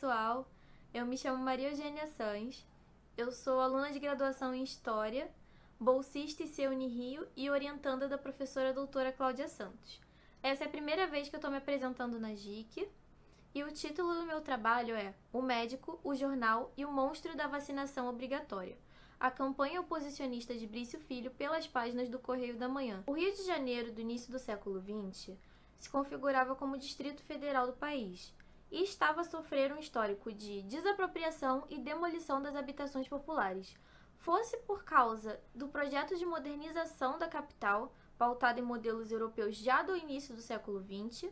pessoal, eu me chamo Maria Eugênia Sans, eu sou aluna de graduação em História, bolsista IC Unirio e orientanda da professora doutora Cláudia Santos. Essa é a primeira vez que eu estou me apresentando na JIC e o título do meu trabalho é O Médico, o Jornal e o Monstro da Vacinação Obrigatória, a campanha oposicionista de Brício Filho pelas páginas do Correio da Manhã. O Rio de Janeiro do início do século XX se configurava como Distrito Federal do país e estava a sofrer um histórico de desapropriação e demolição das habitações populares, fosse por causa do projeto de modernização da capital, pautado em modelos europeus já do início do século XX,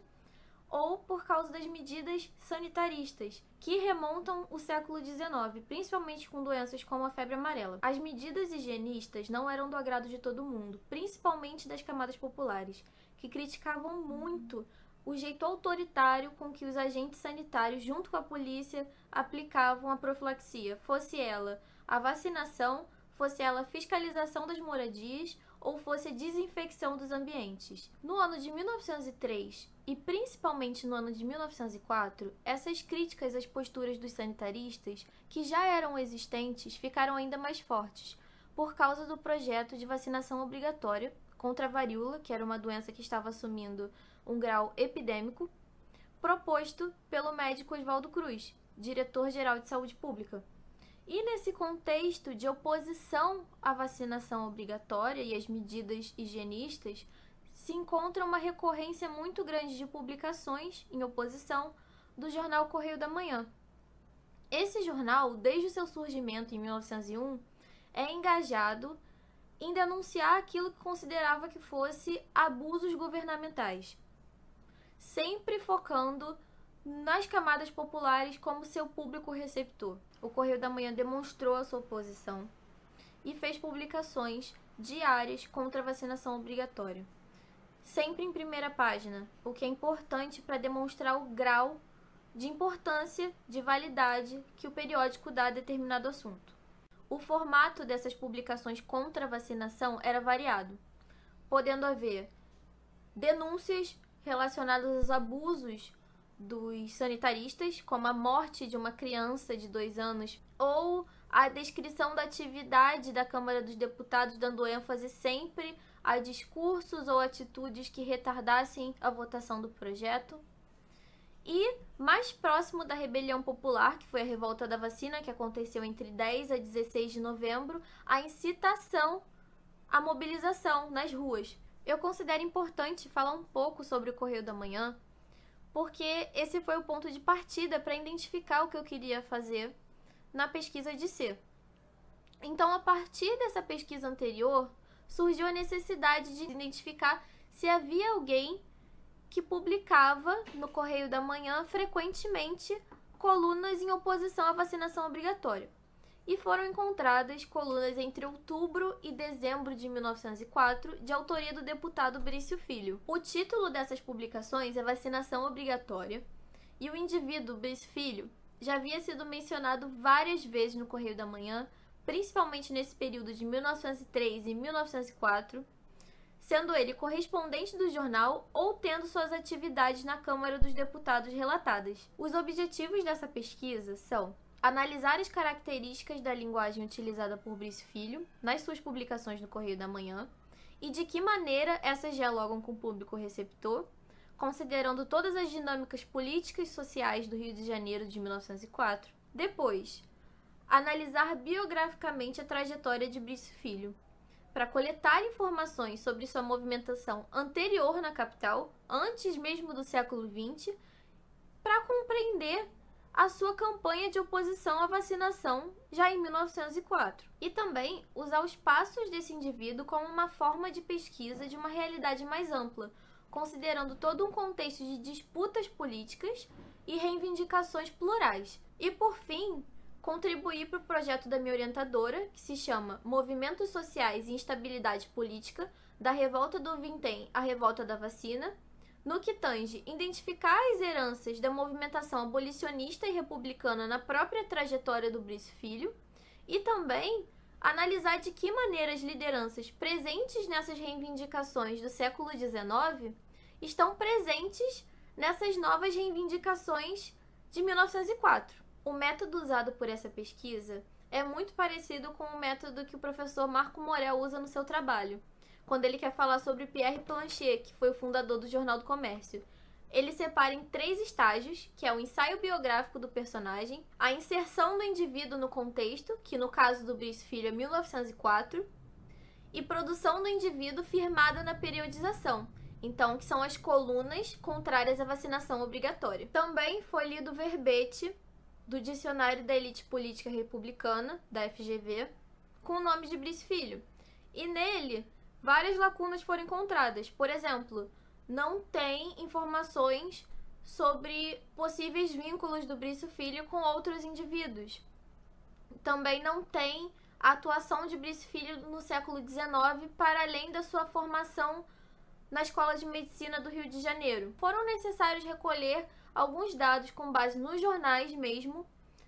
ou por causa das medidas sanitaristas, que remontam o século XIX, principalmente com doenças como a febre amarela. As medidas higienistas não eram do agrado de todo mundo, principalmente das camadas populares, que criticavam muito o jeito autoritário com que os agentes sanitários, junto com a polícia, aplicavam a profilaxia, fosse ela a vacinação, fosse ela a fiscalização das moradias ou fosse a desinfecção dos ambientes. No ano de 1903 e principalmente no ano de 1904, essas críticas às posturas dos sanitaristas, que já eram existentes, ficaram ainda mais fortes, por causa do projeto de vacinação obrigatória contra a varíola, que era uma doença que estava assumindo um grau epidêmico, proposto pelo médico Oswaldo Cruz, diretor-geral de saúde pública. E nesse contexto de oposição à vacinação obrigatória e às medidas higienistas, se encontra uma recorrência muito grande de publicações em oposição do jornal Correio da Manhã. Esse jornal, desde o seu surgimento em 1901, é engajado em denunciar aquilo que considerava que fosse abusos governamentais, sempre focando nas camadas populares como seu público receptor. O Correio da Manhã demonstrou a sua oposição e fez publicações diárias contra a vacinação obrigatória, sempre em primeira página, o que é importante para demonstrar o grau de importância, de validade que o periódico dá a determinado assunto. O formato dessas publicações contra a vacinação era variado, podendo haver denúncias relacionadas aos abusos dos sanitaristas, como a morte de uma criança de 2 anos, ou a descrição da atividade da Câmara dos Deputados, dando ênfase sempre a discursos ou atitudes que retardassem a votação do projeto. E, mais próximo da rebelião popular, que foi a revolta da vacina, que aconteceu entre 10 a 16 de novembro, a incitação à mobilização nas ruas. Eu considero importante falar um pouco sobre o Correio da Manhã, porque esse foi o ponto de partida para identificar o que eu queria fazer na pesquisa de C. Então, a partir dessa pesquisa anterior, surgiu a necessidade de identificar se havia alguém que publicava no Correio da Manhã frequentemente colunas em oposição à vacinação obrigatória. E foram encontradas colunas entre outubro e dezembro de 1904, de autoria do deputado Brício Filho. O título dessas publicações é Vacinação Obrigatória, e o indivíduo Brício Filho já havia sido mencionado várias vezes no Correio da Manhã, principalmente nesse período de 1903 e 1904, sendo ele correspondente do jornal ou tendo suas atividades na Câmara dos Deputados relatadas. Os objetivos dessa pesquisa são analisar as características da linguagem utilizada por Brício Filho nas suas publicações no Correio da Manhã e de que maneira essas dialogam com o público receptor, considerando todas as dinâmicas políticas e sociais do Rio de Janeiro de 1904. Depois, analisar biograficamente a trajetória de Brício Filho, para coletar informações sobre sua movimentação anterior na capital, antes mesmo do século XX, para compreender a sua campanha de oposição à vacinação já em 1904. E também usar os passos desse indivíduo como uma forma de pesquisa de uma realidade mais ampla, considerando todo um contexto de disputas políticas e reivindicações plurais. E, por fim, contribuir para o projeto da minha orientadora, que se chama Movimentos Sociais e Instabilidade Política, da Revolta do Vintém à Revolta da Vacina, no que tange identificar as heranças da movimentação abolicionista e republicana na própria trajetória do Brício Filho e também analisar de que maneira as lideranças presentes nessas reivindicações do século XIX estão presentes nessas novas reivindicações de 1904. O método usado por essa pesquisa é muito parecido com o método que o professor Marco Morel usa no seu trabalho, quando ele quer falar sobre Pierre Planchet, que foi o fundador do Jornal do Comércio. Ele separa em 3 estágios, que é o ensaio biográfico do personagem, a inserção do indivíduo no contexto, que no caso do Brice Filho é 1904, e produção do indivíduo firmada na periodização, então, que são as colunas contrárias à vacinação obrigatória. Também foi lido o verbete do Dicionário da Elite Política Republicana, da FGV, com o nome de Brice Filho. E nele, várias lacunas foram encontradas. Por exemplo, não tem informações sobre possíveis vínculos do Brice Filho com outros indivíduos. Também não tem a atuação de Brice Filho no século XIX para além da sua formação na Escola de Medicina do Rio de Janeiro. Foram necessários recolher alguns dados com base nos jornais mesmo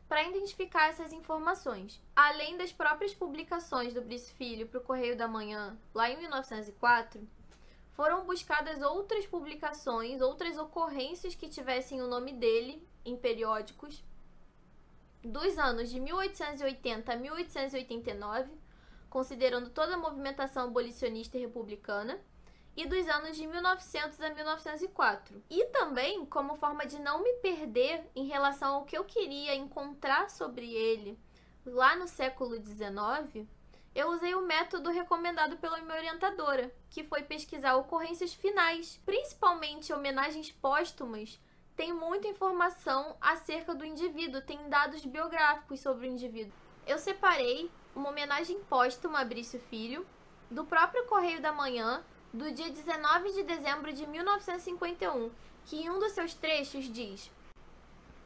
para identificar essas informações. Além das próprias publicações do Brice Filho para o Correio da Manhã, lá em 1904, foram buscadas outras publicações, outras ocorrências que tivessem o nome dele em periódicos dos anos de 1880 a 1889, considerando toda a movimentação abolicionista e republicana, e dos anos de 1900 a 1904. E também, como forma de não me perder em relação ao que eu queria encontrar sobre ele lá no século XIX, eu usei o método recomendado pela minha orientadora, que foi pesquisar ocorrências finais, principalmente homenagens póstumas. Tem muita informação acerca do indivíduo, tem dados biográficos sobre o indivíduo. Eu separei uma homenagem póstuma a Brice Filho, do próprio Correio da Manhã, do dia 19 de dezembro de 1951, que em um dos seus trechos diz: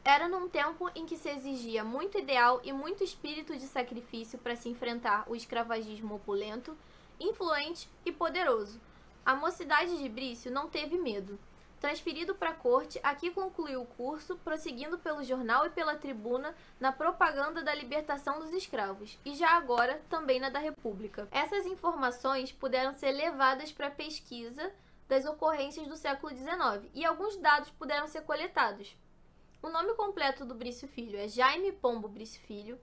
era num tempo em que se exigia muito ideal e muito espírito de sacrifício para se enfrentar o escravagismo opulento, influente e poderoso. A mocidade de Brício não teve medo. Transferido para a corte, aqui concluiu o curso, prosseguindo pelo jornal e pela tribuna na propaganda da libertação dos escravos, e já agora também na da República. Essas informações puderam ser levadas para a pesquisa das ocorrências do século XIX, e alguns dados puderam ser coletados. O nome completo do Brice Filho é Jaime Pombo Brice Filho.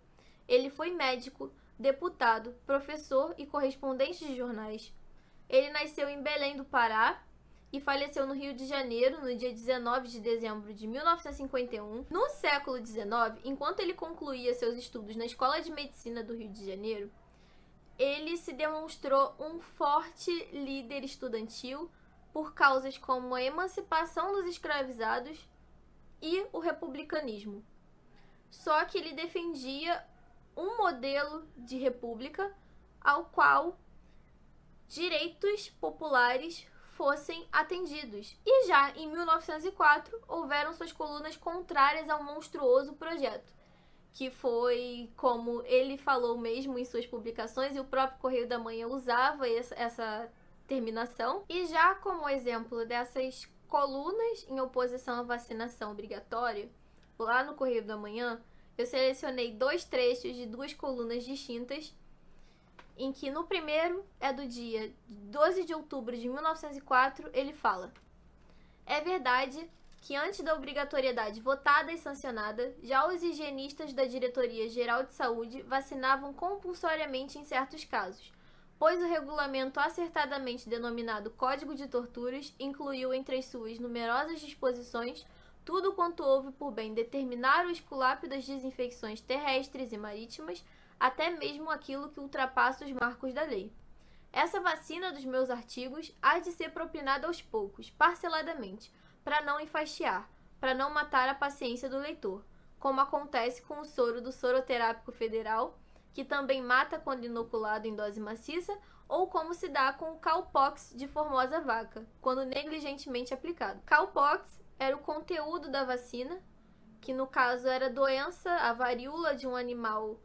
Ele foi médico, deputado, professor e correspondente de jornais. Ele nasceu em Belém do Pará e faleceu no Rio de Janeiro no dia 19 de dezembro de 1951. No século XIX, enquanto ele concluía seus estudos na Escola de Medicina do Rio de Janeiro, ele se demonstrou um forte líder estudantil por causas como a emancipação dos escravizados e o republicanismo. Só que ele defendia um modelo de república ao qual direitos populares fossem atendidos. E já em 1904 houveram suas colunas contrárias ao monstruoso projeto, que foi, como ele falou mesmo em suas publicações, e o próprio Correio da Manhã usava essa terminação. E já como exemplo dessas colunas em oposição à vacinação obrigatória, lá no Correio da Manhã, eu selecionei 2 trechos de 2 colunas distintas, em que no primeiro é do dia 12 de outubro de 1904, ele fala: é verdade que antes da obrigatoriedade votada e sancionada, já os higienistas da Diretoria Geral de Saúde vacinavam compulsoriamente em certos casos, pois o regulamento acertadamente denominado Código de Torturas incluiu entre as suas numerosas disposições tudo quanto houve por bem determinar o esculápio das desinfecções terrestres e marítimas, até mesmo aquilo que ultrapassa os marcos da lei. Essa vacina dos meus artigos há de ser propinada aos poucos, parceladamente, para não enfastiar, para não matar a paciência do leitor, como acontece com o soro do Soroterápico Federal, que também mata quando inoculado em dose maciça, ou como se dá com o Cowpox de Formosa Vaca, quando negligentemente aplicado. Cowpox era o conteúdo da vacina, que no caso era doença, a varíola de um animal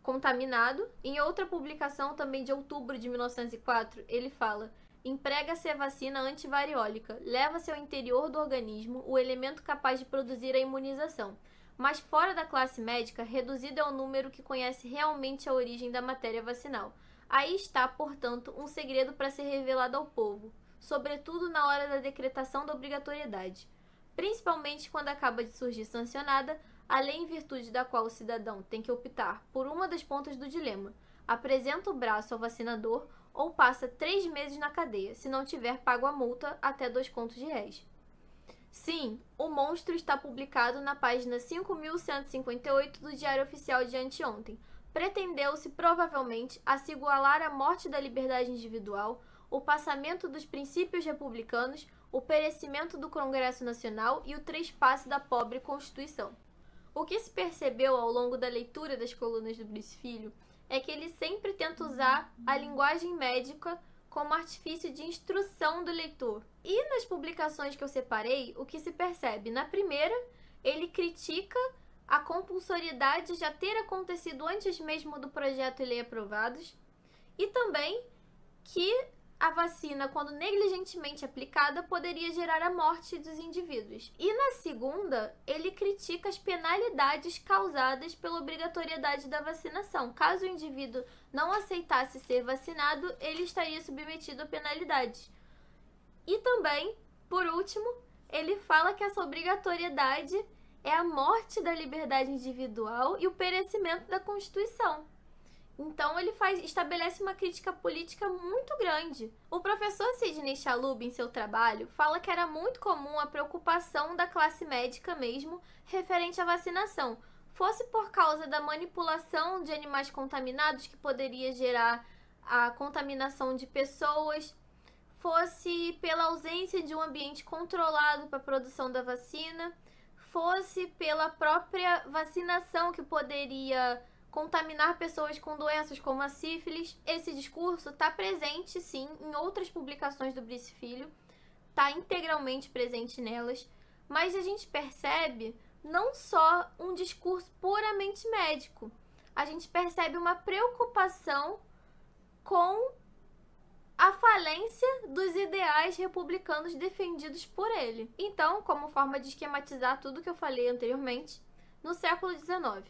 contaminado. Em outra publicação, também de outubro de 1904, ele fala: emprega-se a vacina antivariólica, leva-se ao interior do organismo o elemento capaz de produzir a imunização, mas fora da classe médica, reduzido ao número que conhece realmente a origem da matéria vacinal. Aí está, portanto, um segredo para ser revelado ao povo, sobretudo na hora da decretação da obrigatoriedade. Principalmente quando acaba de surgir sancionada a lei em virtude da qual o cidadão tem que optar por uma das pontas do dilema: apresenta o braço ao vacinador ou passa 3 meses na cadeia, se não tiver pago a multa até 2 contos de réis. Sim, o monstro está publicado na página 5.158 do Diário Oficial de anteontem. Pretendeu-se, provavelmente, igualar a morte da liberdade individual, o passamento dos princípios republicanos, o perecimento do Congresso Nacional e o trespasse da pobre Constituição. O que se percebeu ao longo da leitura das colunas do Brice Filho é que ele sempre tenta usar a linguagem médica como artifício de instrução do leitor. E nas publicações que eu separei, o que se percebe? Na primeira, ele critica a compulsoriedade já ter acontecido antes mesmo do projeto e lei aprovados, e também que a vacina, quando negligentemente aplicada, poderia gerar a morte dos indivíduos. E na segunda, ele critica as penalidades causadas pela obrigatoriedade da vacinação. Caso o indivíduo não aceitasse ser vacinado, ele estaria submetido a penalidades. E também, por último, ele fala que essa obrigatoriedade é a morte da liberdade individual e o perecimento da Constituição. Então, ele estabelece uma crítica política muito grande. O professor Sidney Chalub, em seu trabalho, fala que era muito comum a preocupação da classe médica mesmo referente à vacinação, fosse por causa da manipulação de animais contaminados que poderia gerar a contaminação de pessoas, fosse pela ausência de um ambiente controlado para a produção da vacina, fosse pela própria vacinação que poderia contaminar pessoas com doenças como a sífilis. Esse discurso está presente, sim, em outras publicações do Brice Filho, está integralmente presente nelas, mas a gente percebe não só um discurso puramente médico, a gente percebe uma preocupação com a falência dos ideais republicanos defendidos por ele. Então, como forma de esquematizar tudo que eu falei anteriormente, no século XIX,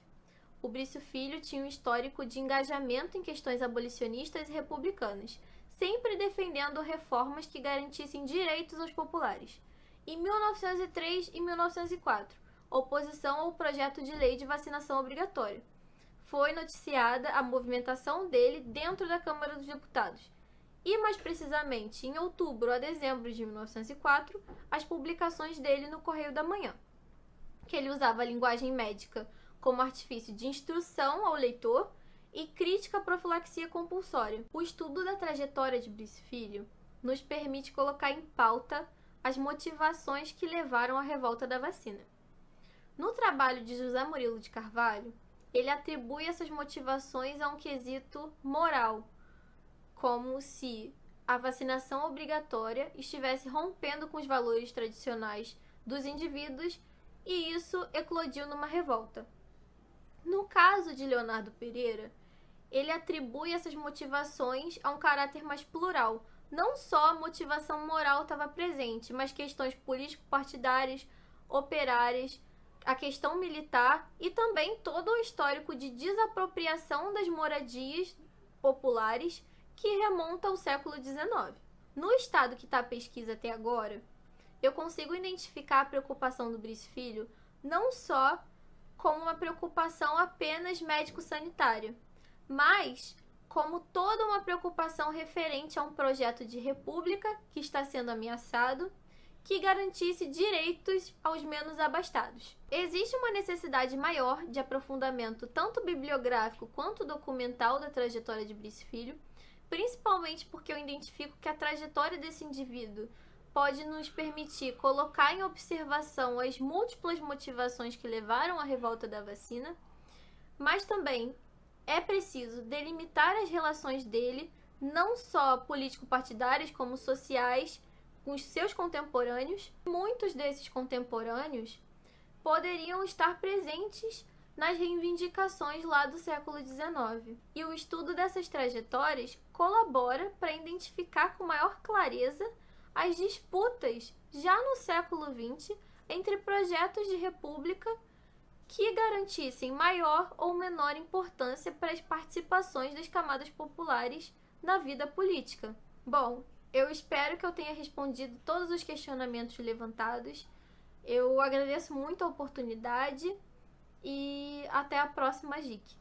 o Brice Filho tinha um histórico de engajamento em questões abolicionistas e republicanas, sempre defendendo reformas que garantissem direitos aos populares. Em 1903 e 1904, oposição ao projeto de lei de vacinação obrigatória. Foi noticiada a movimentação dele dentro da Câmara dos Deputados. E, mais precisamente, em outubro a dezembro de 1904, as publicações dele no Correio da Manhã, que ele usava a linguagem médica como artifício de instrução ao leitor e crítica à profilaxia compulsória. O estudo da trajetória de Brice Filho nos permite colocar em pauta as motivações que levaram à revolta da vacina. No trabalho de José Murilo de Carvalho, ele atribui essas motivações a um quesito moral, como se a vacinação obrigatória estivesse rompendo com os valores tradicionais dos indivíduos e isso eclodiu numa revolta. No caso de Leonardo Pereira, ele atribui essas motivações a um caráter mais plural. Não só a motivação moral estava presente, mas questões político-partidárias, operárias, a questão militar e também todo o histórico de desapropriação das moradias populares que remonta ao século XIX. No estado que está a pesquisa até agora, eu consigo identificar a preocupação do Brice Filho não só como uma preocupação apenas médico-sanitária, mas como toda uma preocupação referente a um projeto de república que está sendo ameaçado, que garantisse direitos aos menos abastados. Existe uma necessidade maior de aprofundamento tanto bibliográfico quanto documental da trajetória de Brice Filho, principalmente porque eu identifico que a trajetória desse indivíduo pode nos permitir colocar em observação as múltiplas motivações que levaram à revolta da vacina, mas também é preciso delimitar as relações dele, não só político-partidárias, como sociais, com os seus contemporâneos. Muitos desses contemporâneos poderiam estar presentes nas reivindicações lá do século XIX. E o estudo dessas trajetórias colabora para identificar com maior clareza as disputas já no século XX entre projetos de república que garantissem maior ou menor importância para as participações das camadas populares na vida política. Bom, eu espero que eu tenha respondido todos os questionamentos levantados. Eu agradeço muito a oportunidade e até a próxima, GIC.